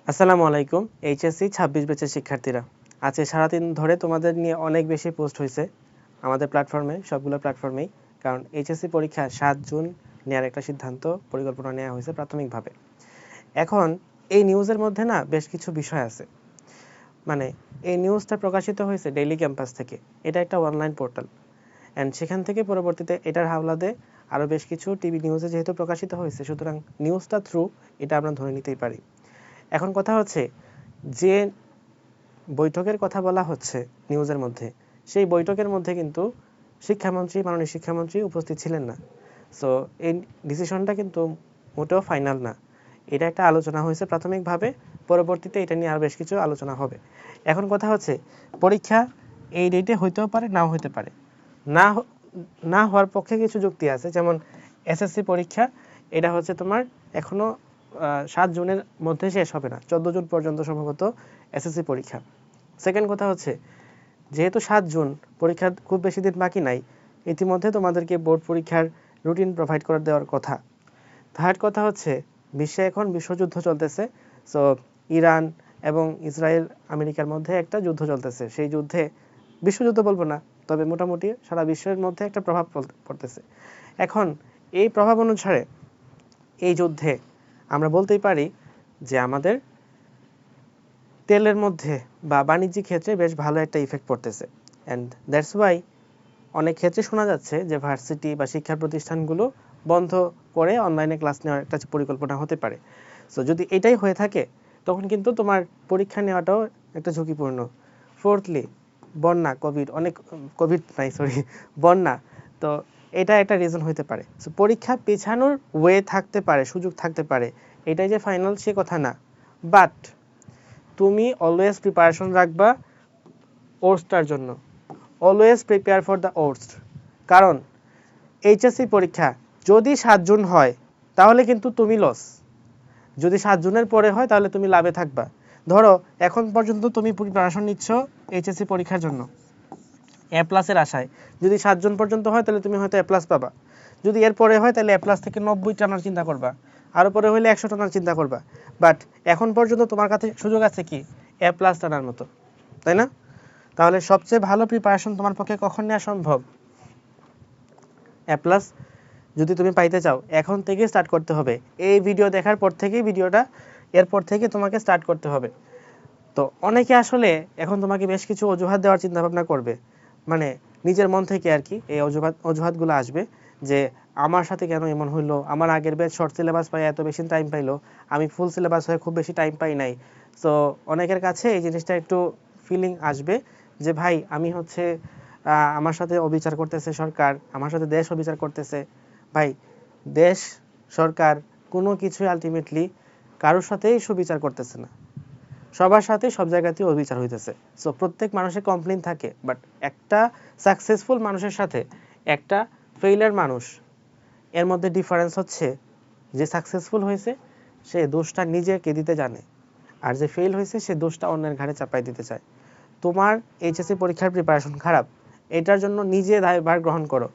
আসসালামু আলাইকুম। এইচএসসি ২৬ ব্যাচের শিক্ষার্থীরা, আজকে সারাদিন ধরে তোমাদের নিয়ে অনেক বেশি পোস্ট হয়েছে আমাদের প্ল্যাটফর্মে, সবগুলো প্ল্যাটফর্মেই। কারণ এইচএসসি পরীক্ষা ৭ জুন নেওয়ার একটা সিদ্ধান্ত পরিকল্পনা নেওয়া হয়েছে প্রাথমিকভাবে। এখন এই নিউজের মধ্যে না বেশ কিছু বিষয় আছে। মানে এই নিউজটা প্রকাশিত হয়েছে ডেইলি ক্যাম্পাস থেকে। এটা একটা অনলাইন পোর্টাল অ্যান্ড সেখান থেকে পরবর্তীতে এটার হাওলাতে আরও বেশ কিছু টিভি নিউজে যেহেতু প্রকাশিত হয়েছে, সুতরাং নিউজটা থ্রু এটা আমরা ধরে নিতেই পারি। এখন কথা হচ্ছে, যে বৈঠকের কথা বলা হচ্ছে নিউজের মধ্যে, সেই বৈঠকের মধ্যে কিন্তু মাননীয় শিক্ষামন্ত্রী উপস্থিত ছিলেন না। সো এই ডিসিশনটা কিন্তু মোটেও ফাইনাল না। এটা একটা আলোচনা হয়েছে প্রাথমিকভাবে, পরবর্তীতে এটা নিয়ে আরও বেশ কিছু আলোচনা হবে। এখন কথা হচ্ছে, পরীক্ষা এই ডেটে হইতেও পারে, নাও হতে পারে। না না হওয়ার পক্ষে কিছু যুক্তি আছে, যেমন এসএসসি পরীক্ষা, এটা হচ্ছে তোমার এখনও ৭ জুনের মধ্যে শেষ হবে না, ১৪ জুন পর্যন্ত সম্ভবত এসএসসি পরীক্ষা। সেকেন্ড কথা হচ্ছে, যেহেতু ৭ জুন পরীক্ষার খুব বেশি দিন বাকি নাই, ইতিমধ্যে তোমাদেরকে বোর্ড পরীক্ষার রুটিন প্রোভাইড করে দেওয়ার কথা। থার্ড কথা হচ্ছে, বিশ্বে এখন বিশ্বযুদ্ধ চলতেছে। সো ইরান এবং ইসরায়েল আমেরিকার মধ্যে একটা যুদ্ধ চলতেছে। সেই যুদ্ধে, বিশ্বযুদ্ধ বলবো না, তবে মোটামুটি সারা বিশ্বের মধ্যে একটা প্রভাব পড়তেছে। এখন এই প্রভাব অনুসারে এই যুদ্ধে আমরা বলতেই পারি যে আমাদের তেলের মধ্যে বা বাণিজ্যিক ক্ষেত্রে বেশ ভালো একটা ইফেক্ট পড়তেছে। অ্যান্ড দ্যাটস ওয়াই অনেক ক্ষেত্রে শোনা যাচ্ছে যে ভার্সিটি বা শিক্ষা প্রতিষ্ঠানগুলো বন্ধ করে অনলাইনে ক্লাস নেওয়ার একটা পরিকল্পনা হতে পারে। সো যদি এটাই হয়ে থাকে, তখন কিন্তু তোমার পরীক্ষা নেওয়াটাও একটা ঝুঁকিপূর্ণ। ফোর্থলি, বন্যা। তো এটা একটা রিজন হতে পারে। সো পরীক্ষা পেছানোর ওয়ে থাকতে পারে, সুযোগ থাকতে পারে, এটাই যে ফাইনাল সে কথা না। বাট তুমি অলওয়েজ প্রিপারেশন রাখবা ওর্সটার জন্য। Always prepare for the ওর্স। কারণ এইচএসসি পরীক্ষা যদি ৭ জুন হয়, তাহলে কিন্তু তুমি লস। যদি ৭ জুনের পরে হয়, তাহলে তুমি লাভে থাকবা। ধরো এখন পর্যন্ত তুমি প্রিপারেশন নিচ্ছ এইচএসসি পরীক্ষার জন্য এ প্লাসের আশায়। যদি ৭ জুন পর্যন্ত হয়, তাহলে তুমি হয়তো এ প্লাস পাবা। যদি এর পরে হয়, তাহলে এ প্লাস থেকে ৯০ টানার চিন্তা করবা, আরও পরে হলে ১০০ টানার চিন্তা করবা। বাট এখন পর্যন্ত তোমার কাছে সুযোগ আছে কি এ প্লাস টানার মতো, তাই না? তাহলে সবচেয়ে ভালো প্রিপারেশন তোমার পক্ষে কখন নেওয়া সম্ভব? এ প্লাস যদি তুমি পাইতে চাও, এখন থেকে স্টার্ট করতে হবে। এই ভিডিও দেখার পর থেকেই এরপর থেকে তোমাকে স্টার্ট করতে হবে। তো অনেকে আসলে এখন তোমাকে বেশ কিছু অজুহাত দেওয়ার চিন্তা ভাবনা করবে, মানে নিজের মন থেকে আর কি এই অজুহাতগুলো আসবে যে আমার সাথে কেন এমন হইলো, আমার আগের ব্যাচ শর্ট সিলেবাস পাই এত বেশি টাইম পাইলো, আমি ফুল সিলেবাস হয়ে খুব বেশি টাইম পাই নাই। সো অনেকের কাছে এই জিনিসটা একটু ফিলিং আসবে যে ভাই আমি হচ্ছে আমার সাথে অবিচার করতেছে সরকার, আমার সাথে দেশ অবিচার করতেছে। ভাই, দেশ, সরকার কোনো কিছুই আলটিমেটলি কারোর সাথেই সুবিচার করতেছে না, সবার সাথে সব জায়গাতেই অবিচার হইতেছে। সো প্রত্যেক মানুষের কমপ্লেন থাকে, বাট একটা সাকসেসফুল মানুষের সাথে একটা ফেইলার মানুষ, এর মধ্যে ডিফারেন্স হচ্ছে, যে সাকসেসফুল হয়েছে সে দোষটা নিজেকে দিতে জানে, আর যে ফেল হয়েছে সে দোষটা অন্যের ঘাড়ে চাপাই দিতে চায়। তোমার এইচএসসি পরীক্ষার প্রিপারেশন খারাপ, এটার জন্য নিজে দায়ভার গ্রহণ করো।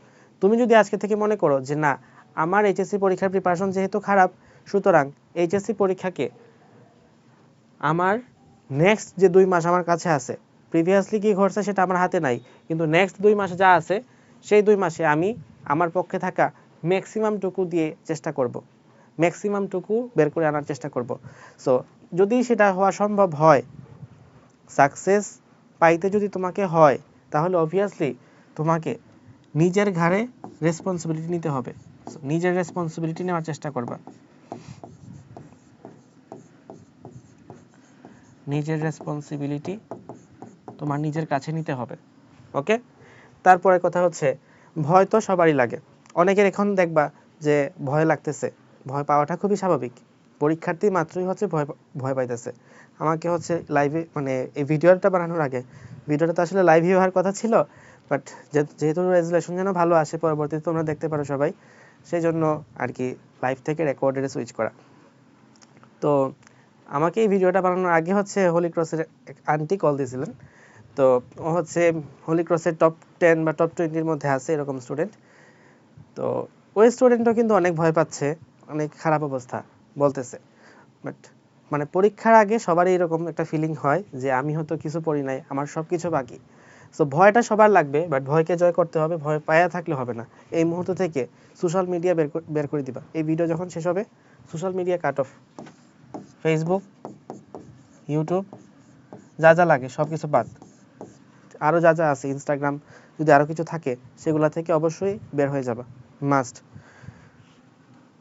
তুমি যদি আজকে থেকে মনে করো যে না, আমার এইচএসসি পরীক্ষার প্রিপারেশন যেহেতু খারাপ, সুতরাং এইচএসসি পরীক্ষাকে আমার নেক্সট যে ২ মাস আমার কাছে আছে, প্রিভিয়াসলি কী ঘটছে সেটা আমার হাতে নাই, কিন্তু নেক্সট ২ মাসে যা আছে, সেই ২ মাসে আমি আমার পক্ষে থাকা ম্যাক্সিমামটুকু দিয়ে চেষ্টা করব, ম্যাক্সিমামটুকু বের করে আনার চেষ্টা করব। সো যদি সেটা হওয়া সম্ভব হয়, সাকসেস পাইতে যদি তোমাকে হয়, তাহলে অবভিয়াসলি তোমাকে নিজের ঘাড়ে রেসপন্সিবিলিটি নিতে হবে। নিজের রেসপন্সিবিলিটি নেওয়ার চেষ্টা করবা, নিজের রেসপন্সিবিলিটি তোমার নিজের কাছে নিতে হবে। ওকে? তারপরে কথা হচ্ছে, ভয় তো সবারই লাগে। অনেকের এখন দেখবা যে ভয় লাগতেছে, ভয় পাওয়াটা খুবই স্বাভাবিক। পরীক্ষার্থী মাত্রই হচ্ছে ভয় পাইতেছে। আমাকে হচ্ছে লাইভে, মানে এই ভিডিওটা বানানোর আগে, ভিডিওটা তো আসলে লাইভই হওয়ার কথা ছিল, বাট যেহেতু রেজুলেশন যেন ভালো আসে, পরবর্তীতে তোমরা দেখতে পারো সবাই, সেই জন্য আর কি লাইভ থেকে রেকর্ডেডে সুইচ করা। তো আমাকে এই ভিডিওটা বানানোর আগে হচ্ছে হোলি ক্রসের এক আন্টি কল দিয়েছিলেন। তো ও হচ্ছে হোলি ক্রসের টপ 10 বা টপ 20-র মধ্যে আছে এরকম স্টুডেন্ট। তো ওই স্টুডেন্টও কিন্তু অনেক ভয় পাচ্ছে, অনেক খারাপ অবস্থা বলতেছে। বাট মানে পরীক্ষার আগে সবারই এরকম একটা ফিলিং হয় যে আমি হয়তো কিছু পড়ি নাই, আমার সব কিছু বাকি। সো ভয়টা সবার লাগবে, বাট ভয়কে জয় করতে হবে, ভয় পায়া থাকলে হবে না। এই মুহূর্ত থেকে সোশ্যাল মিডিয়া বের করে দিবা। এই ভিডিও যখন শেষ হবে social media cut off, Facebook, YouTube, যা যা লাগে সব কিছু বাদ। আরও যা যা আছে ইনস্টাগ্রাম, যদি আরও কিছু থাকে সেগুলো থেকে অবশ্যই বের হয়ে যাবা, মাস্ট।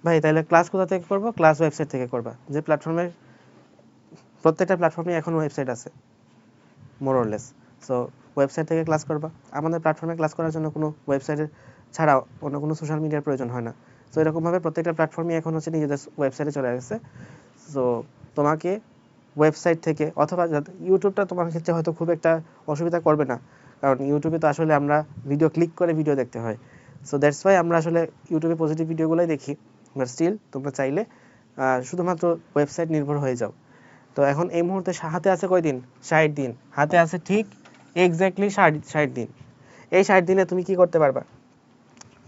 ভাই তাহলে ক্লাস কোথা থেকে করবো? ক্লাস ওয়েবসাইট থেকে করবা। যে প্ল্যাটফর্মের, প্রত্যেকটা প্ল্যাটফর্মে এখন ওয়েবসাইট আছে মোরলেস। সো ওয়েবসাইট থেকে ক্লাস করবা। আমাদের প্ল্যাটফর্মে ক্লাস করার জন্য কোনো ওয়েবসাইটের ছাড়াও অন্য কোনো সোশ্যাল মিডিয়ার প্রয়োজন হয় না। সো এরকমভাবে প্রত্যেকটা প্ল্যাটফর্মই এখন হচ্ছে নিজেদের ওয়েবসাইটে চলে গেছে। সো তোমাকে ওয়েবসাইট থেকে অথবা ইউটিউবটা তোমার ক্ষেত্রে হয়তো খুব একটা অসুবিধা করবে না, কারণ ইউটিউবে তো আসলে আমরা ভিডিও ক্লিক করে ভিডিও দেখতে হয়। সো দ্যাটস ওয়াই আমরা আসলে ইউটিউবে পজিটিভ ভিডিওগুলোই দেখি। বাট স্টিল তোমরা চাইলে শুধুমাত্র ওয়েবসাইট নির্ভর হয়ে যাও। তো এখন এই মুহূর্তে হাতে আছে কয় দিন? 60 দিন হাতে আছে, ঠিক এক্স্যাক্টলি 60 দিন। এই 60 দিনে তুমি কি করতে পারবা?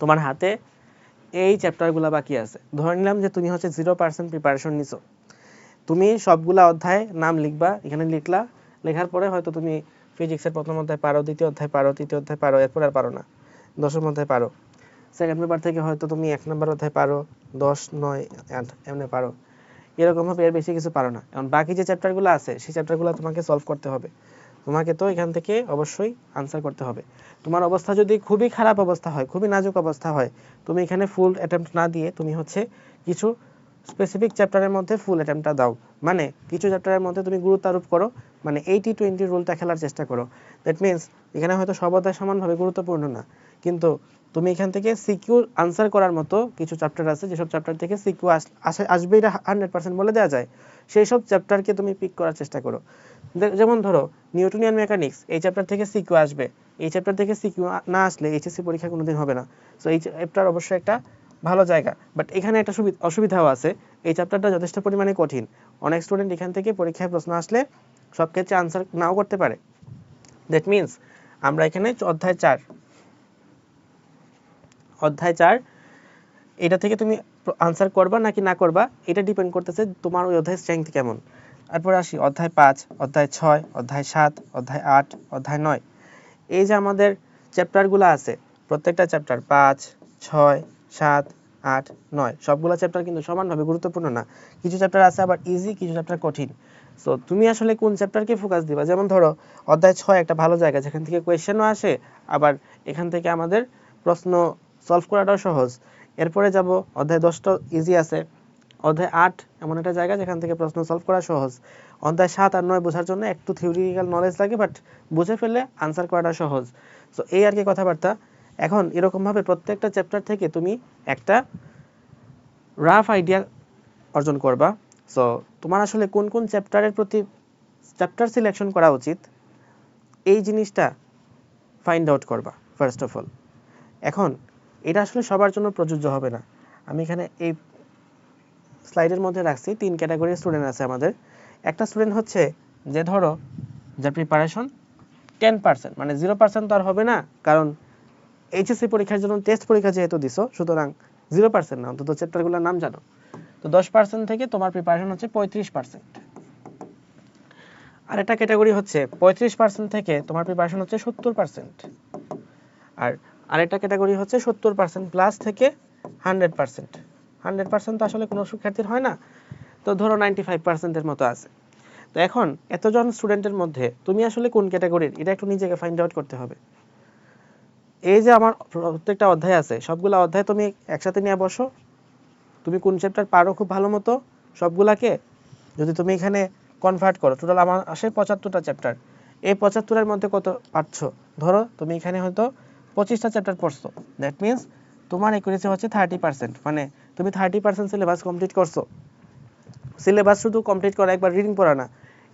তোমার হাতে এই চ্যাপ্টারগুলো বাকি আছে। ধরে নিলাম যে তুমি হচ্ছে 0% প্রিপারেশন নিছো, তুমি সবগুলা অধ্যায় নাম লিখবা, এখানে লিখলা, লেখার পরে হয়তো তুমি ফিজিক্সের প্রথম অধ্যায় পারো, দ্বিতীয় অধ্যায় পারো, তৃতীয় অধ্যায় পারো, এরপর আর পারো না, দশম অধ্যায় পারো। সেকেন্ড পেপার থেকে হয়তো তুমি 1 নম্বর অধ্যায় পারো, 10, 9, 8 এমনি পারো, এরকমভাবে এর বেশি কিছু পারো না। এখন বাকি যে চ্যাপ্টারগুলো আছে সেই চ্যাপ্টারগুলো তোমাকে সলভ করতে হবে। তোমাকে তো এখান থেকে অবশ্যই আনসার করতে হবে। তোমার অবস্থা যদি খুবই খারাপ অবস্থা হয়, খুবই নাজুক অবস্থা হয়, তুমি এখানে ফুল অ্যাটেম্প্ট না দিয়ে তুমি হচ্ছে কিছু স্পেসিফিক চ্যাপ্টারের মধ্যে ফুল অ্যাটেম্পটা দাও। মানে কিছু চ্যাপ্টারের মধ্যে তুমি গুরুত্ব আরোপ করো, মানে 80-20 রুলটা খেলার চেষ্টা করো। দ্যাট মিনস এখানে হয়তো সব অধ্যায় সমানভাবে গুরুত্বপূর্ণ না, কিন্তু তুমি এখান থেকে সিকিউ আনসার করার মতো কিছু চ্যাপ্টার আছে, যেসব চ্যাপ্টার থেকে সিকিউ আসবে এটা 100% বলে দেওয়া যায়, সেই সব চ্যাপ্টারকে তুমি পিক করার চেষ্টা করো। যেমন ধরো নিউটনিয়ান মেকানিক্স, এই চ্যাপ্টার থেকে সিকিউ আসবে, এই চ্যাপ্টার থেকে সিকিউ না আসলে এইচএসসি পরীক্ষা কোনোদিন হবে না। সো এই চ্যাপ্টার অবশ্যই একটা ভালো জায়গা, বাট এখানে একটা অসুবিধাও আছে। এই চ্যাপ্টারটা যথেষ্ট পরিমাণে কঠিন। অনেক স্টুডেন্ট এখান থেকে পরীক্ষায় প্রশ্ন আসলে সব ক্ষেত্রে আনসার নাও করতে পারে। দ্যাট মিনস আমরা এখানে অধ্যায় 4 এটা থেকে তুমি আনসার করবা নাকি না করবা, এটা ডিপেন্ড করতেছে তোমার ওই অধ্যায়ের স্ট্রেংথ কেমন। তারপরে আসি অধ্যায় 5, অধ্যায় 6, অধ্যায় 7, অধ্যায় 8, অধ্যায় 9। এই যে আমাদের চ্যাপ্টারগুলো আছে, প্রত্যেকটা চ্যাপ্টার 5, 6, 7, 8, 9 সবগুলো চ্যাপ্টার কিন্তু সমানভাবে গুরুত্বপূর্ণ না। কিছু চ্যাপ্টার আছে আবার ইজি, কিছু চ্যাপ্টার কঠিন। সো তুমি আসলে কোন চ্যাপ্টারকে ফোকাস দিবা? যেমন ধরো অধ্যায় 6 একটা ভালো জায়গা, যেখান থেকে কোয়েশ্চেনও আসে, আবার এখান থেকে আমাদের প্রশ্ন সলভ করাটাও সহজ। এরপরে যাব অধ্যায় 10টা ইজি আছে। অধ্যায় 8 এমন একটা জায়গা যেখান থেকে প্রশ্ন সলভ করা সহজ। অধ্যায় 7 আর 9 বোঝার জন্য একটু থিওরিটিক্যাল নলেজ লাগে, বাট বুঝে ফেললে আনসার করাটা সহজ। সো এই আর কি কথাবার্তা। এখন এরকমভাবে প্রত্যেকটা চ্যাপ্টার থেকে তুমি একটা রাফ আইডিয়া অর্জন করবা। সো তোমার আসলে কোন কোন চ্যাপ্টারের প্রতি চ্যাপ্টার সিলেকশন করা উচিত, এই জিনিসটা ফাইন্ড আউট করবা ফার্স্ট অফ অল। এখন এটা আসলে সবার জন্য প্রযোজ্য হবে না। আমি এখানে এই স্লাইডের মধ্যে রাখছি 3 ক্যাটাগরির স্টুডেন্ট আছে আমাদের। একটা স্টুডেন্ট হচ্ছে যে ধরো যার প্রিপারেশন 10%, মানে 0% তো আর হবে না, কারণ এইচএসসি পরীক্ষার জন্য টেস্ট পরীক্ষা যেহেতু দিছো, সুতরাং 0% না, অন্তত চ্যাপ্টারগুলোর নাম জানো। তো 10% থেকে তোমার প্রিপারেশন হচ্ছে 35%। আর একটা ক্যাটাগরি হচ্ছে 35% থেকে তোমার প্রিপারেশন হচ্ছে 70%। আর আরেকটা ক্যাটাগরি হচ্ছে 70% প্লাস থেকে 100%। 100% তো আসলে কোনো শিক্ষার্থীর হয় না, তো ধরো 95%-এর মতো আছে। তো এখন এতজন স্টুডেন্টের মধ্যে তুমি আসলে কোন ক্যাটাগরির, এটা একটু নিজেকে ফাইন্ড আউট করতে হবে। এই যে আমার প্রত্যেকটা অধ্যায় আছে, সবগুলা অধ্যায় তুমি একসাথে নিয়ে বসো, তুমি কোন চ্যাপ্টার পারো খুব ভালো মতো, সবগুলাকে যদি তুমি এখানে কনভার্ট করো, টোটাল আমার আসে 75টা চ্যাপ্টার। এই 75-এর মধ্যে কত পারছো? ধরো তুমি এখানে হয়তো 25টা চ্যাপ্টার পড়ছো, দ্যাট মিনস তোমার একুরেসি হচ্ছে 30%, মানে তুমি 30% সিলেবাস কমপ্লিট করছো। সিলেবাস শুধু কমপ্লিট করা, একবার রিডিং পড়া না,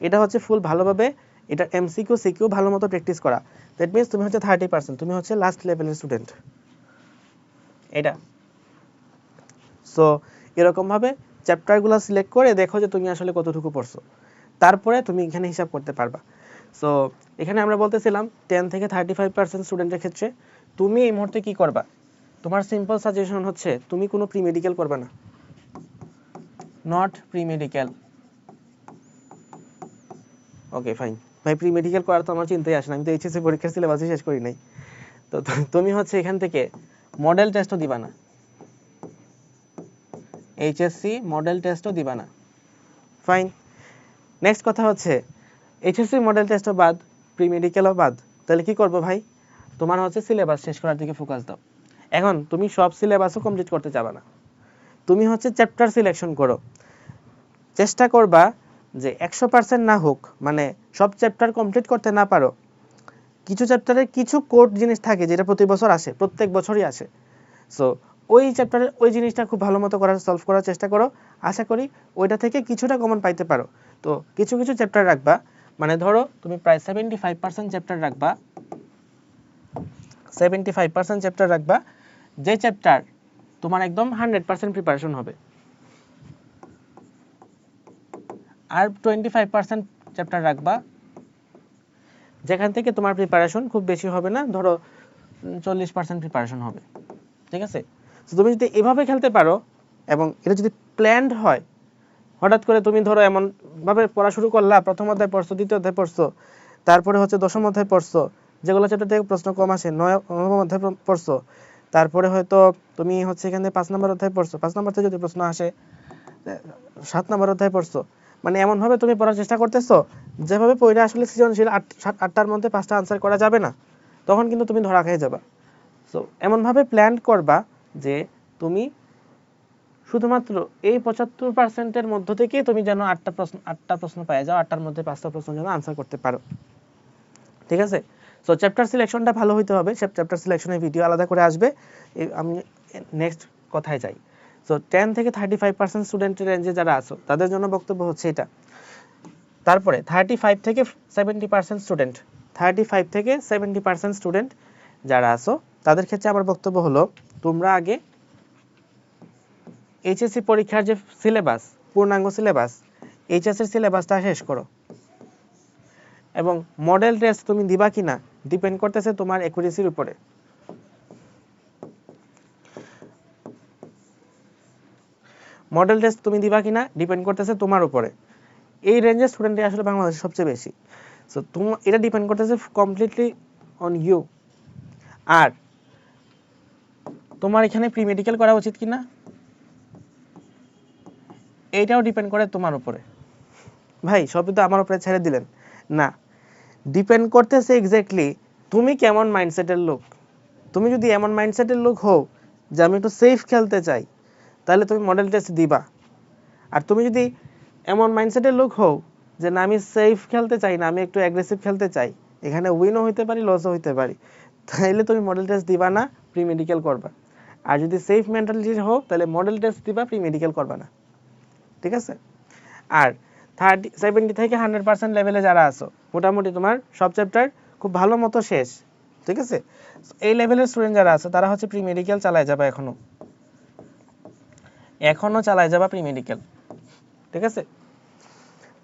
এটা হচ্ছে ফুল ভালোভাবে এটা এমসিকিউ সিকিউ ভালো মতো প্র্যাকটিস করা। দ্যাট মিনস তুমি হচ্ছে 30%, তুমি হচ্ছে লাস্ট লেভেলের স্টুডেন্ট এটা। সো এরকমভাবে চ্যাপ্টারগুলো সিলেক্ট করে দেখো যে তুমি আসলে কতটুকু পড়ছো, তারপরে তুমি এখানে হিসাব করতে পারবা। সো এখানে আমরা বলতেছিলাম 10 থেকে 35% স্টুডেন্টের ক্ষেত্রে তুমি এই মুহূর্তে কি করবা? তোমার সিম্পল সাজেশন হচ্ছে তুমি কোনো প্রি মেডিকেল করবা না, not pre medical. Okay fine ভাই, প্রি মেডিকেল করার তো আমার চিন্তাই আসে না, আমি তো এইচএসসি পরীক্ষার সিলেবাসই শেষ করি নাই। তো তুমি হচ্ছে এখান থেকে মডেল টেস্টও দিবা না, এইচএসসি মডেল টেস্টও দিবা না, ফাইন। নেক্সট কথা হচ্ছে এইচএসসি মডেল টেস্টও বাদ, প্রি মেডিকেলও বাদ, তাহলে কি করবো ভাই? তোমার হচ্ছে সিলেবাস শেষ করার দিকে ফোকাস দাও। এখন তুমি সব সিলেবাসও কমপ্লিট করতে চাবা না, তুমি হচ্ছে চ্যাপ্টার সিলেকশন করো, চেষ্টা করবা যে 100% না হোক, মানে সব চ্যাপ্টার কমপ্লিট করতে না পারো, কিছু চ্যাপ্টারে কিছু কোড জিনিস থাকে যেটা প্রতি বছর আসে, প্রত্যেক বছরই আসে। সো ওই চ্যাপ্টারের ওই জিনিসটা খুব ভালো মতো সলভ করার চেষ্টা করো, আশা করি ওইটা থেকে কিছুটা কমন পাইতে পারো। তো কিছু কিছু চ্যাপ্টার রাখবা, মানে ধরো তুমি প্রায় 75% চ্যাপ্টার রাখবা, 75% চ্যাপ্টার রাখবা, যে চ্যাপ্টার তোমার একদম 100% প্রিপারেশন হবে, আর 25% চ্যাপ্টার রাখবা যেখান থেকে তোমার প্রিপারেশন খুব বেশি হবে না, ধরো 40% প্রিপারেশন হবে, ঠিক আছে? তো তুমি যদি এভাবে খেলতে পারো এবং এটা যদি প্ল্যান্ড হয়, হঠাৎ করে তুমি ধরো এমন ভাবে পড়া শুরু করলা, প্রথম অধ্যায় পড়ছো, দ্বিতীয় অধ্যায় পড়ছো, তারপরে হচ্ছে দশম অধ্যায় পড়ছো, যেগুলো চ্যাপ্টার থেকে প্রশ্ন কম আসে, নবম অধ্যায় পড়ছো, তারপরে হয়তো তুমি হচ্ছে এখানে 5 নম্বর অধ্যায় পড়ছো, 5 নম্বর থেকে যদি প্রশ্ন আসে 7 নম্বর অধ্যায় পড়ছো, মানে এমন ভাবে তুমি পড়ার চেষ্টা করতেছো যেভাবে পড়ে আসলে সৃজনশীল 8টার মধ্যে 5টা আনসার করা যাবে না, তখন কিন্তু তুমি ধরা খেয়ে যাবা। সো এমন ভাবে প্ল্যান করবা যে তুমি শুধুমাত্র এই 75%-এর মধ্য থেকে তুমি যেন 8টা প্রশ্ন পেয়ে যাও, 8টার মধ্যে 5টা প্রশ্ন যেন আনসার করতে পারো, ঠিক আছে? সো চ্যাপ্টার সিলেকশনটা ভালো হইতে হবে, চ্যাপ্টার সিলেকশনের ভিডিও আলাদা করে আসবে। আমি নেক্সট কথায় যাই। সো 10 থেকে 35% স্টুডেন্টের রেঞ্জে যারা আছো তাদের জন্য বক্তব্য হচ্ছে এটা। তারপরে 35 থেকে 70% স্টুডেন্ট, 35 থেকে 70% স্টুডেন্ট যারা আছো তাদের ক্ষেত্রে আমার বক্তব্য হলো, তোমরা আগে এইচএসসি পরীক্ষার যে সিলেবাস, পূর্ণাঙ্গ সিলেবাস, এইচএসসির সিলেবাসটা শেষ করো, এবং মডেল টেস্ট তুমি দিবা কিনা ডিপেন্ড করতেছে তোমার অ্যাকুরেসির উপরে। মডেল টেস্ট তুমি দিবা কিনা ডিপেন্ড করতেছে তোমার উপরে। এই রেঞ্জের স্টুডেন্টই আসলে বাংলাদেশে সবচেয়ে বেশি। সো এটা ডিপেন্ড করতেছে কমপ্লিটলি অন ইউ। আর তোমার এখানে প্রি মেডিকেল করা উচিত কিনা এইটাও ডিপেন্ড করে তোমার উপরে। ভাই সবই তো আমার উপরে ছেড়ে দিলেন না, ডিপেন্ড করতেছে এক্স্যাক্টলি তুমি কেমন মাইন্ডসেটের লোক। তুমি যদি এমন মাইন্ডসেটের লোক হও যে আমি একটু সেফ খেলতে চাই, তাহলে তুমি মডেল টেস্ট দিবা। আর তুমি যদি এমন মাইন্ডসেটের লোক হও যে না আমি সেফ খেলতে চাই না, আমি একটু অ্যাগ্রেসিভ খেলতে চাই, এখানে উইনও হইতে পারি লসও হইতে পারি, তাহলে তুমি মডেল টেস্ট দিবা না, প্রি মেডিকেল করবা। আর যদি সেফ মেন্টালিটির হও তাহলে মডেল টেস্ট দিবা, প্রি মেডিকেল করবা না, ঠিক আছে? আর 70 থেকে 100% লেভেলে যারা আছো, মোটামুটি তোমার সব চ্যাপ্টার খুব ভালো মতো শেষ, ঠিক আছে? এই লেভেলের স্টুডেন্ট যারা আছে তারা হচ্ছে প্রি মেডিকেল চালায় যাবে, এখনো চালায় যাবা প্রি মেডিকেল, ঠিক আছে?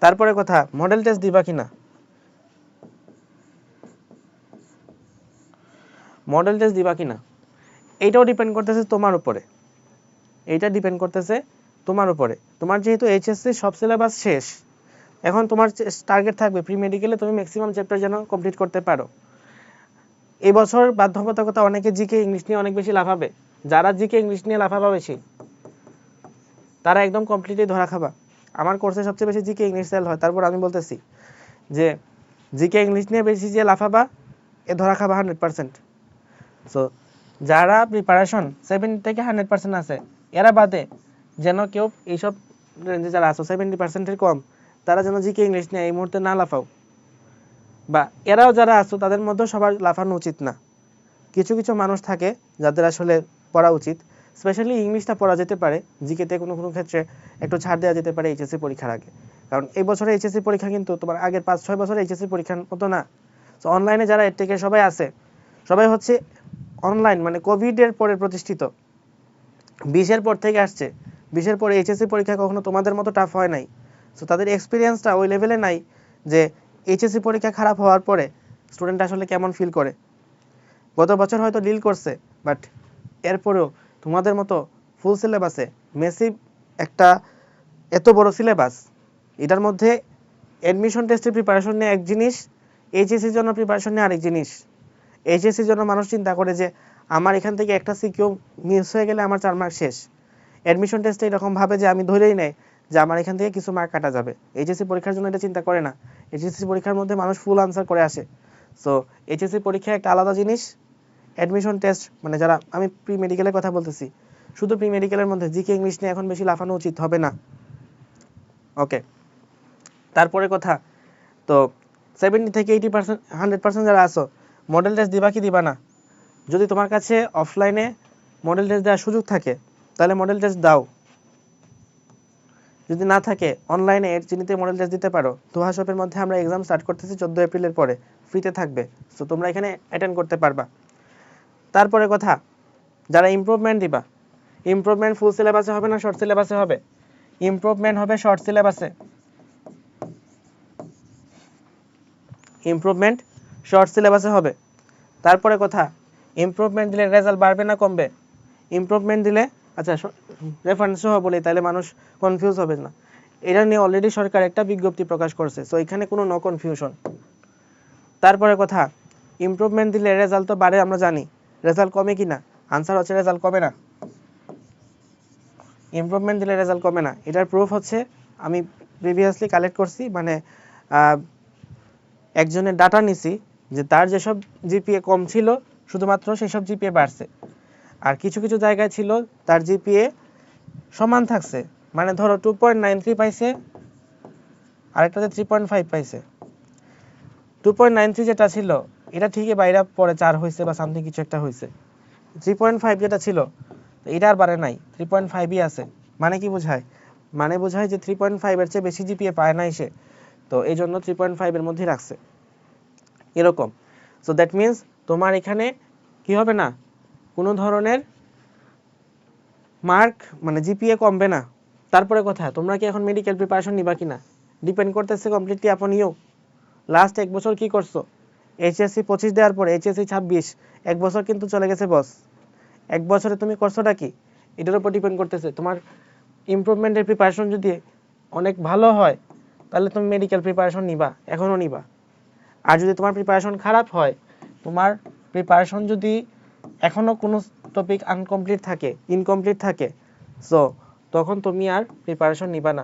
তারপরে কথা, মডেল টেস্ট দিবা কিনা। মডেল টেস্ট দিবা কিনা এইটাও ডিপেন্ড করতেছে তোমার উপরে, এইটা ডিপেন্ড করতেছে তোমার উপরে। তোমার যেহেতু এইচএসসি সব সিলেবাস শেষ, এখন তোমার টার্গেট থাকবে প্রি মেডিকেলে তুমি ম্যাক্সিমাম চ্যাপ্টার যেন কমপ্লিট করতে পারো। এই বছর বাধ্যবাধকতা অনেকে জিকে ইংলিশ নিয়ে অনেক বেশি লাফাবে, যারা জিকে ইংলিশ নিয়ে লাফাবা বেশি তারা একদম কমপ্লিটলি ধরা খাবা। আমার কোর্সে সবচেয়ে বেশি জিকে ইংলিশ সেল হয়, তারপর আমি বলতেছি যে জিকে ইংলিশ নিয়ে বেশি যে লাফাবা এ ধরা খাবা 100%। সো যারা প্রিপারেশন 70 থেকে 100% আছে, এরা বাদে যেন কেউ এইসব রেঞ্জে যারা আছো 70%-এর কম, তারা যেন জিকে ইংলিশ নিয়ে এই মুহূর্তে না লাফাও, বা এরাও যারা আছো তাদের মধ্যে সবার লাফানো উচিত না। কিছু কিছু মানুষ থাকে যাদের আসলে পড়া উচিত, স্পেশালি ইংলিশটা পড়া যেতে পারে, জিকেতে কোনো কোনো ক্ষেত্রে একটু ছাড় দেওয়া যেতে পারে এইচএসসি পরীক্ষার আগে, কারণ এই বছরে এইচএসসি পরীক্ষা কিন্তু তোমার আগের 5-6 বছরে এইচএসসি পরীক্ষার মতো না। সো অনলাইনে যারা এর থেকে সবাই আছে, সবাই হচ্ছে অনলাইন, মানে কোভিডের পরে প্রতিষ্ঠিত, 20-এর পর থেকে আসছে, 20-এর পরে এইচএসসি পরীক্ষা কখনো তোমাদের মতো টাফ হয় নাই। সো তাদের এক্সপিরিয়েন্সটা ওই লেভেলে নাই যে এইচএসসি পরীক্ষা খারাপ হওয়ার পরে স্টুডেন্ট আসলে কেমন ফিল করে। গত বছর হয়তো ডিল করছে, বাট এরপরেও তোমাদের মতো ফুল সিলেবাসে মেসিভ একটা এত বড় সিলেবাস, এটার মধ্যে অ্যাডমিশন টেস্টের প্রিপারেশন নিয়ে এক জিনিস, এইচএসসির জন্য প্রিপারেশন নিয়ে আরেক জিনিস। এইচএসসির জন্য মানুষ চিন্তা করে যে আমার এখান থেকে একটা সিকিউ মিস হয়ে গেলে আমার 4 মার্ক শেষ। অ্যাডমিশন টেস্টে এরকম ভাবে যে আমি ধরেই নেই যে আমার এখান থেকে কিছু মার্ক কাটা যাবে। এইচএসসি পরীক্ষার জন্য এটা চিন্তা করে না। এইচএসসি পরীক্ষার মধ্যে মানুষ ফুল আনসার করে আসে। সো এইচএসসি পরীক্ষা একটা আলাদা জিনিস, অ্যাডমিশন টেস্ট মানে যারা, আমি প্রি মেডিকেলের কথা বলতেছি, শুধু প্রি মেডিকেলের মধ্যে জিকে ইংলিশ নিয়ে এখন বেশি লাফানো উচিত হবে না। ওকে, তারপরে কথা, তো 70 থেকে 80%, 100% যারা আসো, মডেল টেস্ট দিবা কি দিবা না? যদি তোমার কাছে অফলাইনে মডেল টেস্ট দেওয়ার সুযোগ থাকে তাহলে মডেল টেস্ট দাও। যদি না থাকে অনলাইনে এর চিনিতে মডেল টেস্ট দিতে পারো। দোহা শপের মধ্যে আমরা এক্সাম স্টার্ট করতেছি 14 এপ্রিলের পরে, ফ্রিতে থাকবে। সো তোমরা এখানে অ্যাটেন্ড করতে পারবা। তারপরে কথা, যারা ইমপ্রুভমেন্ট দিবা, ইমপ্রুভমেন্ট ফুল সিলেবাসে হবে না শর্ট সিলেবাসে হবে? ইমপ্রুভমেন্ট হবে শর্ট সিলেবাসে। ইমপ্রুভমেন্ট শর্ট সিলেবাসে হবে। তারপরে কথা, ইমপ্রুভমেন্ট দিলে রেজাল্ট বাড়বে না কমবে? ইমপ্রুভমেন্ট দিলে, আচ্ছা রেফারেন্স সহ বলি তাহলে মানুষ কনফিউজ হবে না। এটা নিয়ে অলরেডি সরকার একটা বিজ্ঞপ্তি প্রকাশ করছে, সো এখানে কোনো নো কনফিউশন। তারপরে কথা, ইমপ্রুভমেন্ট দিলে রেজাল্ট তো বাড়ে আমরা জানি, রেজাল্ট কমে কি না? আনসার হচ্ছে রেজাল্ট কমে না। ইমপ্রুভমেন্ট দিলে রেজাল্ট কমে না, এটার প্রুফ হচ্ছে আমি প্রিভিয়াসলি কালেক্ট করছি, মানে একজনের ডাটা নিছি যে তার যেসব জিপিএ কম ছিল শুধুমাত্র সেসব জিপিএ বাড়ছে, আর কিছু কিছু জায়গায় ছিল তার জিপিএ সমান থাকছে, মানে ধরো 2.93 পাইছে, আরেকটাতে 3.5 পাইছে। 2.93 যেটা ছিল এটা ঠিকই বাইরে পরে 4 হয়েছে বা সামথিং কিছু একটা হয়েছে। 3.5 যেটা ছিল এটা আর বাড়ে নাই, 3.5ই আছে। মানে কি বোঝায়? মানে বোঝায় যে 3.5 এর চেয়ে বেশি জিপিএ পায় নাই সে, তো এই জন্য 3.5 এর মধ্যেই রাখছে এরকম। সো দ্যাট মিনস তোমার এখানে কি হবে না, কোনো ধরনের মার্ক মানে জিপিএ কমবে না। তারপরে কথা, তোমরা কি এখন মেডিকেল প্রিপারেশন নিবা কিনা ডিপেন্ড করতেছে কমপ্লিটলি আপন ইউ। লাস্ট এক বছর কি করছো? এইচএসসি 25 দেওয়ার পরে এইচএসসি 26, এক বছর কিন্তু চলে গেছে বস। এক বছরে তুমি করছোটা কি, এটার উপর ডিপেন্ড করতেছে। তোমার ইমপ্রুভমেন্টের প্রিপারেশন যদি অনেক ভালো হয় তাহলে তুমি মেডিকেল প্রিপারেশন নিবা, এখনও নিবা। আর যদি তোমার প্রিপারেশন খারাপ হয়, তোমার প্রিপারেশন যদি এখনও কোনো টপিক আনকমপ্লিট থাকে, ইনকমপ্লিট থাকে, সো তখন তুমি আর প্রিপারেশন নিবা না।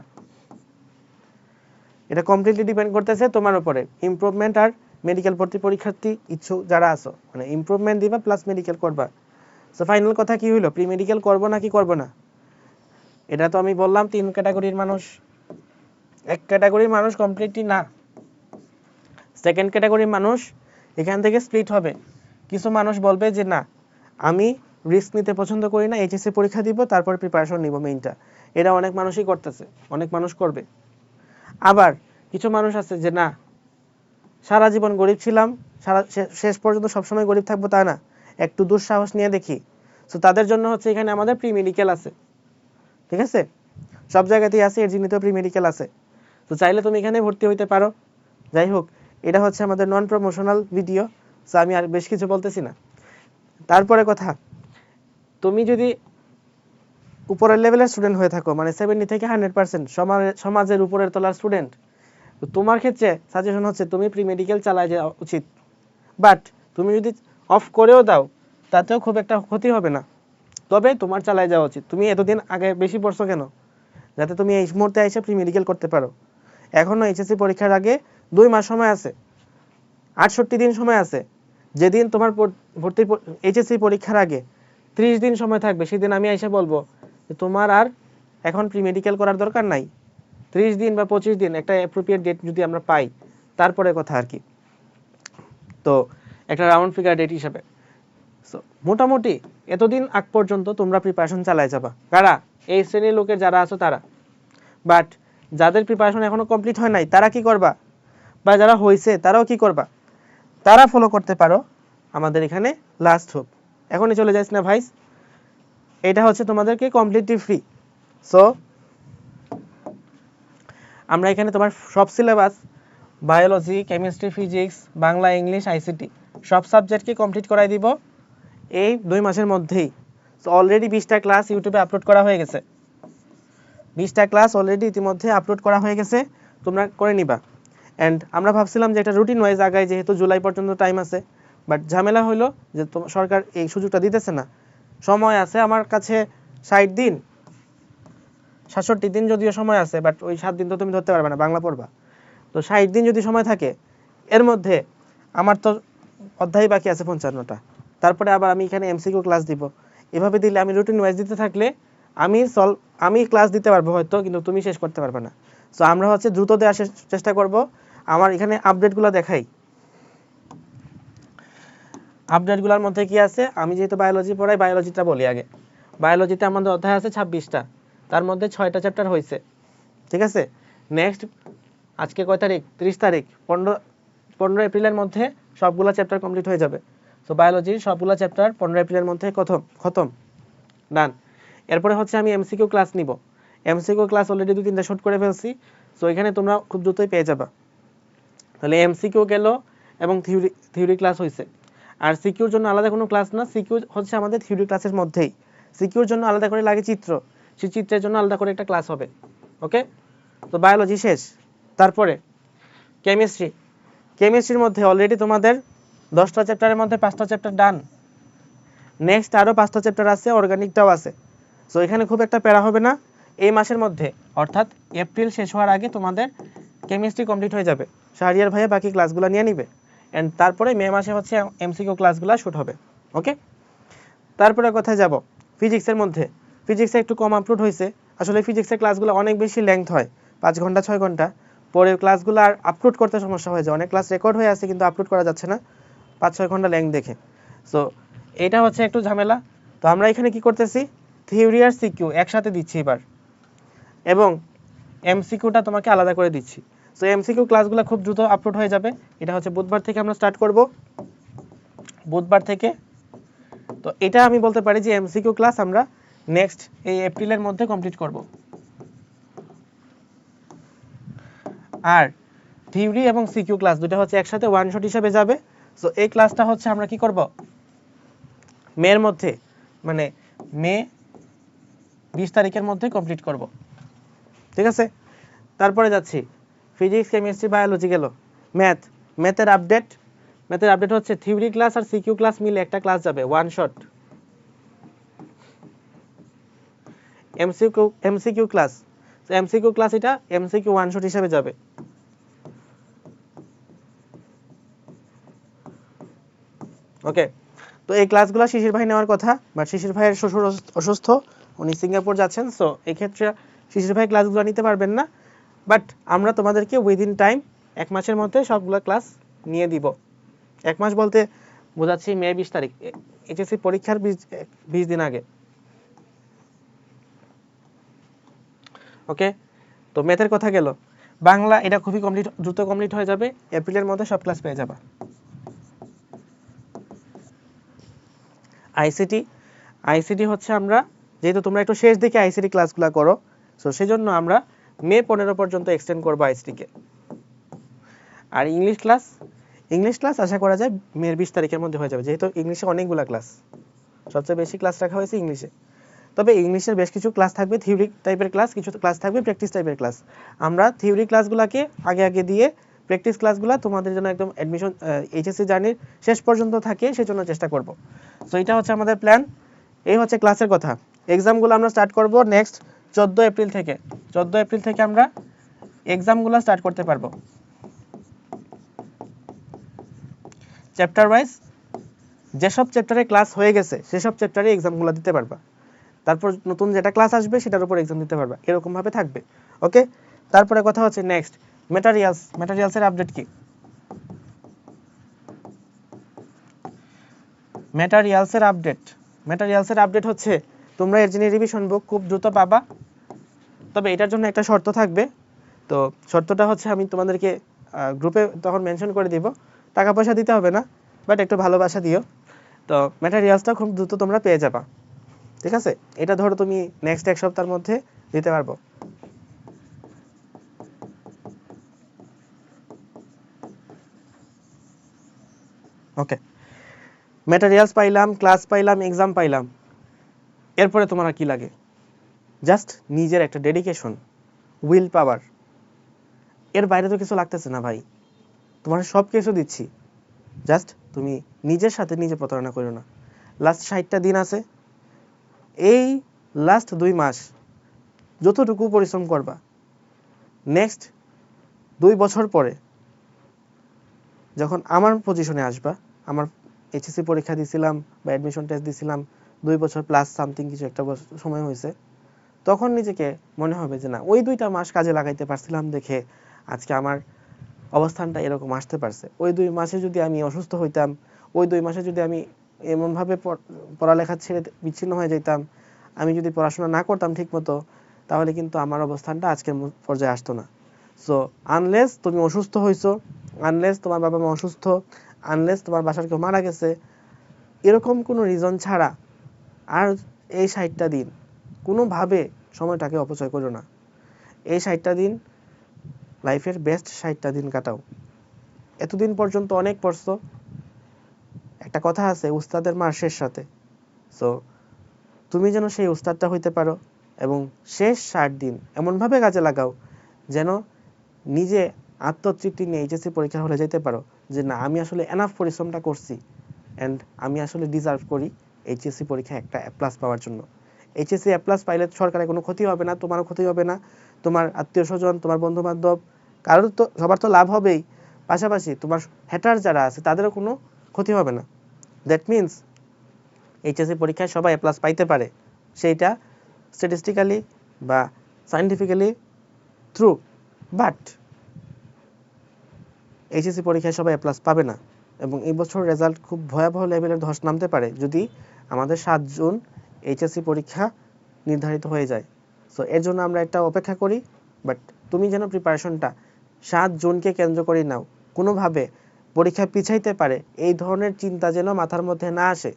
এটা কমপ্লিটলি ডিপেন্ড করতেছে তোমার উপরে। ইমপ্রুভমেন্ট আর মেডিকেল ভর্তি পরীক্ষার্থী ইচ্ছুক যারা আছো, মানে ইমপ্রুভমেন্ট দিবা প্লাস মেডিকেল করবা। সো ফাইনাল কথা কি হইলো, প্রি মেডিকেল করবো না কি করবো না? এটা তো আমি বললাম 3 ক্যাটাগরির মানুষ। এক ক্যাটাগরির মানুষ কমপ্লিটলি না, সেকেন্ড ক্যাটাগরির মানুষ এখান থেকে স্প্লিট হবে। কিছু মানুষ বলবে যে না, আমি রিস্ক নিতে পছন্দ করি না, এইচএসসি পরীক্ষা দিব তারপর প্রিপারেশন নিব মেইনটা। এটা অনেক মানুষই করতেছে, অনেক মানুষ করবে। আবার কিছু মানুষ আছে যে না, সারা জীবন গরিব ছিলাম, সারা শেষ পর্যন্ত সবসময় গরিব থাকবো তা না, একটু দুঃসাহস নিয়ে দেখি। সো তাদের জন্য হচ্ছে এখানে আমাদের প্রি মেডিকেল আছে, ঠিক আছে? সব জায়গাতেই আছে, এর জিনিসও প্রি মেডিকেল আছে। তো চাইলে তুমি এখানে ভর্তি হইতে পারো। যাই হোক, এটা হচ্ছে আমাদের নন প্রমোশনাল ভিডিও, সো আমি আর বেশ কিছু বলতেছি না। তারপরে কথা, তুমি যদি উপরের লেভেলের স্টুডেন্ট হয়ে থাকো, মানে 70 থেকে 100% সমাজের উপরের তলার স্টুডেন্ট, তো তোমার ক্ষেত্রে সাজেশন হচ্ছে তুমি প্রি মেডিকেল চালায় যাওয়া উচিত। বাট তুমি যদি অফ করেও দাও তাতেও খুব একটা ক্ষতি হবে না, তবে তোমার চালায় যাওয়া উচিত। তুমি এতদিন আগে বেশি পড়ছো কেন? যাতে তুমি এই মুহূর্তে এসে প্রি মেডিকেল করতে পারো। এখনও এইচএসসি পরীক্ষার আগে 2 মাস সময় আছে, 68 দিন সময় আছে। যেদিন তোমার ভর্তি এইচএসসি পরীক্ষার আগে 30 দিন সময় থাকবে, সেদিন আমি এসে বলবো যে তোমার আর এখন প্রি মেডিকেল করার দরকার নাই। 30 দিন বা 25 দিন একটা অ্যাপ্রোপ্রিয়েট ডেট যদি আমরা পাই, তারপরে কথা আর কি। তো একটা রাউন্ড ফিগার ডেট হিসাবে, সো মোটামুটি এতদিন আগ পর্যন্ত তোমরা প্রিপারেশন চালায় যাবা। কারা? এই শ্রেণীর লোকের যারা আছো তারা। বাট যাদের প্রিপারেশন এখনো কমপ্লিট হয় নাই তারা কি করবা, বা যারা হয়েছে তারাও কি করবা, তারা ফলো করতে পারো আমাদের এখানে লাস্ট হোপ। এখনই চলে যাইস না ভাইস, এটা হচ্ছে তোমাদেরকে কমপ্লিটলি ফ্রি। সো আমরা এখানে তোমার সব syllabus, biology, chemistry, physics, Bangla, English, ICT সব সাবজেক্টকে কমপ্লিট করাই দিব এই 2 মাসের মধ্যেই। সো অলরেডি 20টা ক্লাস ইউটিউবে আপলোড করা হয়ে গেছে, 20টা ক্লাস অলরেডি ইতিমধ্যে আপলোড করা হয়ে গেছে, তোমরা করে নিবা। অ্যান্ড আমরা ভাবছিলাম যে এটা রুটিন ওয়াইজ আগায়, যেহেতু জুলাই পর্যন্ত টাইম আছে, বাট ঝামেলা হলো যে সরকার এই সুযোগটা দিতেছে না। সময় আছে আমার কাছে 60 দিন, 67 দিন যদিও সময় আছে, বাট ওই 7 দিন তো তুমি ধরতে পারবে না, বাংলা পড়বা। তো 60 দিন যদি সময় থাকে, এর মধ্যে আমার তো অধ্যায় বাকি আছে 55টা, তারপরে আবার আমি এখানে এমসিকিউ ক্লাস দিব। এভাবে দিলে আমি রুটিন ওয়াইজ দিতে থাকলে আমি ক্লাস দিতে পারবো হয়তো, কিন্তু তুমি শেষ করতে পারবে না। সো আমরা হচ্ছে দ্রুত দেওয়ার চেষ্টা করব। আমার এখানে আপডেটগুলো দেখাই। আপডেটগুলোর মধ্যে কি আছে, আমি যেহেতু বায়োলজি পড়াই, বায়োলজিটা বলি আগে। বায়োলজিতে আমাদের অধ্যায় আছে 26টা, তার মধ্যে 6টা চ্যাপ্টার হয়েছে, ঠিক আছে। নেক্সট আজকে কয় তারিখ, 30 তারিখ, 15 এপ্রিলের মধ্যে সবগুলা চ্যাপ্টার কমপ্লিট হয়ে যাবে। সো বায়োলজির সবগুলা চ্যাপ্টার 15 এপ্রিলের মধ্যে খতম, ডান। এরপরে হচ্ছে আমি এমসিকিউ ক্লাস নিব। এমসিকিউ ক্লাস অলরেডি 2-3টা শর্ট করে ফেলছি, সো এখানে তোমরা খুব দ্রুতই পেয়ে যাবা। তাহলে এমসিকিউ গেল এবং থিওরি ক্লাস হয়েছে। আর সিকিউর জন্য আলাদা কোনো ক্লাস না, সিকিউ হচ্ছে আমাদের থিওরি ক্লাসের মধ্যেই। সিকিউর জন্য আলাদা করে লাগে চিত্র, সেই চিত্রের জন্য আলাদা করে একটা ক্লাস হবে। ওকে, তো বায়োলজি শেষ। তারপরে কেমিস্ট্রির মধ্যে অলরেডি তোমাদের 10টা চ্যাপ্টারের মধ্যে 5টা চ্যাপ্টার ডান। নেক্সট আরও 5টা চ্যাপ্টার আছে, অর্গানিকটাও আছে। সো এখানে খুব একটা প্যারা হবে না। এই মাসের মধ্যে অর্থাৎ এপ্রিল শেষ হওয়ার আগে তোমাদের কেমিস্ট্রি কমপ্লিট হয়ে যাবে। শাহরিয়ার ভাইয়া বাকি ক্লাসগুলো নিয়ে নিবে, অ্যান্ড তারপরে মে মাসে হচ্ছে এমসিকিউ ক্লাসগুলো শুট হবে। ওকে, তারপরে কোথায় যাব, ফিজিক্সের মধ্যে। ফিজিক্সে একটু কম আপলোড হয়েছে। আসলে ফিজিক্সের ক্লাসগুলো অনেক বেশি লেংথ হয়, 5 ঘন্টা 6 ঘন্টা। পরে ক্লাসগুলো আর আপলোড করতে সমস্যা হয়ে যায়, অনেক ক্লাস রেকর্ড হয়ে আছে কিন্তু আপলোড করা যাচ্ছে না 5-6 ঘন্টা লেংথ দেখে। সো এটা হচ্ছে একটু ঝামেলা। তো আমরা এখানে কি করতেছি, থিওরি আর সিকিউ একসাথে দিচ্ছি এবার, এবং এমসিকিউটা তোমাকে আলাদা করে দিচ্ছি। সো এমসিকিউ ক্লাসগুলো খুব দ্রুত আপলোড হয়ে যাবে। এটা হচ্ছে বুধবার থেকে আমরা স্টার্ট করব, বুধবার থেকে। তো এটা আমি বলতে পারি যে এমসিকিউ ক্লাস আমরা নেক্সট এই এপ্রিলের মধ্যে কমপ্লিট করব। আর থিওরি এবং সিকিউ ক্লাস দুটো হচ্ছে একসাথে ওয়ান শট হিসেবে যাবে। সো এই ক্লাসটা হচ্ছে আমরা কি করব, মের মধ্যে, মানে মে 20 তারিখের মধ্যে কমপ্লিট করব, ঠিক আছে। তারপরে যাচ্ছি ফিজিক্স, কেমিস্ট্রি, বায়োলজি গেল। ম্যাথের আপডেট হচ্ছে থিওরি ক্লাস আর সিকিউ ক্লাস মিলে একটা ক্লাস যাবে, ওয়ান শট। এমসিকিউ ক্লাস এটা এমসিকিউ ওয়ান শট হিসেবে যাবে। ওকে, তো এই ক্লাসগুলো শিশির ভাই নেওয়ার কথা, বাট শিশির ভাইয়ের শ্বশুর অসুস্থ, উনি সিঙ্গাপুর যাচ্ছেন। সো এই ক্ষেত্রে শিশির ভাই ক্লাসগুলো নিতে পারবেন না, বাট আমরা তোমাদেরকে উইদিন টাইম 1 মাসের মধ্যে সবগুলো ক্লাস নিয়ে দিব। 1 মাস বলতে বোঝাচ্ছি মে 20 তারিখ, এইচএসসি পরীক্ষার 20 দিন আগে। ওকে, তো ম্যাথের কথা গেল। বাংলা এটা খুবই দ্রুত কমপ্লিট হয়ে যাবে, এপ্রিলের মধ্যে সব ক্লাস পেয়ে যাবা। আইসিটি হচ্ছে আমরা, যেহেতু তোমরা একটু শেষ দিকে আইসিটি ক্লাসগুলো করো, সো সেজন্য আমরা মে 15 পর্যন্ত এক্সটেন্ড করবো আইসিটিকে। আর ইংলিশ ক্লাস আশা করা যায় মে 20 তারিখের মধ্যে হয়ে যাবে, যেহেতু ইংলিশে অনেকগুলো ক্লাস, সবচেয়ে বেশি ক্লাস রাখা হয়েছে ইংলিশে। তবে ইংলিশের বেশ কিছু ক্লাস থাকবে থিওরি টাইপের ক্লাস, কিছু ক্লাস থাকবে প্র্যাকটিস টাইপের ক্লাস। আমরা থিওরি ক্লাসগুলোকে আগে দিয়ে প্র্যাকটিস ক্লাসগুলো তোমাদের জন্য একদম অ্যাডমিশন এইচএসসি জার্নির শেষ পর্যন্ত থাকে সেজন্য চেষ্টা করব। সো এটা হচ্ছে আমাদের প্ল্যান। এই হচ্ছে ক্লাসের কথা। এক্সামগুলো আমরা স্টার্ট করব নেক্সট 14 এপ্রিল থেকে। 14 এপ্রিল থেকে আমরা এক্সামগুলো স্টার্ট করতে পারবো, চ্যাপ্টার ওয়াইজ। যেসব চ্যাপ্টারে ক্লাস হয়ে গেছে সেসব চ্যাপ্টারে এক্সামগুলো দিতে পারবা, তারপর নতুন যেটা ক্লাস আসবে সেটার উপর এক্সাম দিতে পারবা, এরকম ভাবে থাকবে। ওকে, তারপরে কথা হচ্ছে নেক্সট ম্যাটেরিয়ালসের আপডেট কি। ম্যাটেরিয়ালসের আপডেট হচ্ছে তোমরা এর জন্য রিভিশন বুক খুব দ্রুত পাবা, তবে এটার জন্য একটা শর্ত থাকবে। তো শর্তটা হচ্ছে আমি তোমাদেরকে গ্রুপে তখন মেনশন করে দিব, টাকা পয়সা দিতে হবে না, বাট একটু ভালোবাসা দিও। তো ম্যাটেরিয়ালসটা খুব দ্রুত তোমরা পেয়ে যাবা, ঠিক আছে। এটা ধরো তুমি নেক্সট 1 সপ্তাহের মধ্যে দিতে পারবো। ওকে, ম্যাটেরিয়ালস পাইলাম, ক্লাস পাইলাম, এক্সাম পাইলাম, এরপরে তোমার কি লাগে, জাস্ট নিজের একটা ডেডিকেশন, উইল পাওয়ার, এর বাইরে তো কিছু লাগতেছে না ভাই, তোমার সব কিছু দিচ্ছি, জাস্ট তুমি নিজের সাথে নিজে প্রতারণা করো না। লাস্ট 60টা দিন আছে, এই লাস্ট 2 মাস যতটুকু পরিশ্রম করবা, নেক্সট 2 বছর পরে যখন আমার পজিশনে আসবা, আমার এইচএসসি পরীক্ষা দিছিলাম বা অ্যাডমিশন টেস্ট দিছিলাম 2 বছর প্লাস সামথিং কিছু একটা সময় হয়েছে, তখন নিজেকে মনে হবে যে না, ওই 2টা মাস কাজে লাগাইতে পারছিলাম দেখে আজকে আমার অবস্থানটা এরকম আসতে পারছে। ওই 2 মাসে যদি আমি অসুস্থ হইতাম, ওই 2 মাসে যদি আমি এমনভাবে পড়ালেখা ছেড়ে বিচ্ছিন্ন হয়ে যেতাম, আমি যদি পড়াশোনা না করতাম ঠিকমতো, তাহলে কিন্তু আমার অবস্থানটা আজকের পর্যায়ে আসতো না। সো আনলেস তুমি অসুস্থ হইছো, আনলেস তোমার বাবা মা অসুস্থ, আনলেস তোমার বাসার কেউ মারা গেছে, এরকম কোনো রিজন ছাড়া আর এই 60টা দিন কোনোভাবে সময়টাকে অপচয় করো না। এই 60টা দিন লাইফের বেস্ট 60টা দিন কাটাও। এতদিন পর্যন্ত অনেক পড়ছো, একটা কথা আছে উস্তাদের মার শেষ সাথে। সো তুমি যেন সেই উস্তাদটা হইতে পারো এবং শেষ 60 দিন এমনভাবে কাজে লাগাও যেন নিজে আত্মতৃপ্তি নিয়ে এইচএসসি পরীক্ষা হলে যেতে পারো যে না, আমি আসলে এনাফ পরিশ্রমটা করছি অ্যান্ড আমি আসলে ডিজার্ভ করি এইচএসসি পরীক্ষায় একটা এ প্লাস পাওয়ার জন্য। এইচএসসি এ প্লাস পাইলে সরকারের কোনো ক্ষতি হবে না, তোমারও ক্ষতি হবে না, তোমার আত্মীয় স্বজন, তোমার বন্ধু বান্ধব, কারোর তো, সবার তো লাভ হবেই, পাশাপাশি তোমার হ্যাটার যারা আছে তাদেরও কোনো ক্ষতি হবে না। দ্যাট মিনস এইচএসসি পরীক্ষায় সবাই এ প্লাস পাইতে পারে, সেইটা স্ট্যাটিস্টিক্যালি বা সায়েন্টিফিক্যালি ট্রু, বাট এইচএসসি পরীক্ষায় সবাই এ প্লাস পাবে না এবং এই বছর রেজাল্ট খুব ভয়াবহ লেভেলের ধস নামতে পারে যদি আমাদের 7 জুন এইচএসসি পরীক্ষা নির্ধারিত হয়ে যায়। সো এর জন্য আমরা একটা অপেক্ষা করি, বাট তুমি যেন প্রিপারেশনটা 7 জুনকে কেন্দ্র করে নাও, কোনোভাবে পরীক্ষা পিছাইতে পারে এই ধরনের চিন্তা যেন মাথার মধ্যে না আসে।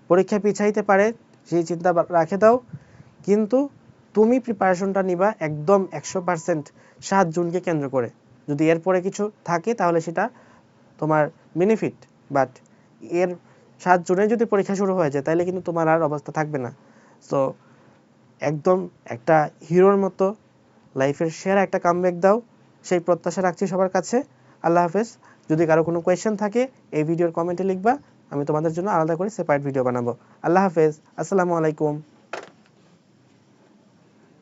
পরীক্ষা পিছাইতে পারে সেই চিন্তা রাখে দাও, কিন্তু তুমি প্রিপারেশনটা নিবা একদম 100% 7 জুনকে কেন্দ্র করে। যদি এরপরে কিছু থাকে তাহলে সেটা তোমার বেনিফিট, বাট এর 7 জুনে যদি পরীক্ষা শুরু হয়ে যায় তাহলে কিন্তু তোমার আর অবস্থা থাকবে না। সো একদম একটা হিরোর মতো লাইফের সেরা একটা কামব্যাক দাও, সেই প্রত্যাশা রাখছি সবার কাছে। আল্লাহ হাফেজ। যদি কারো কোনো কোয়েশ্চেন থাকে এই ভিডিওর কমেন্টে লিখবা, আমি তোমাদের জন্য আলাদা করে সেপারেট ভিডিও বানাবো। আল্লাহ হাফেজ, আসসালামু আলাইকুম।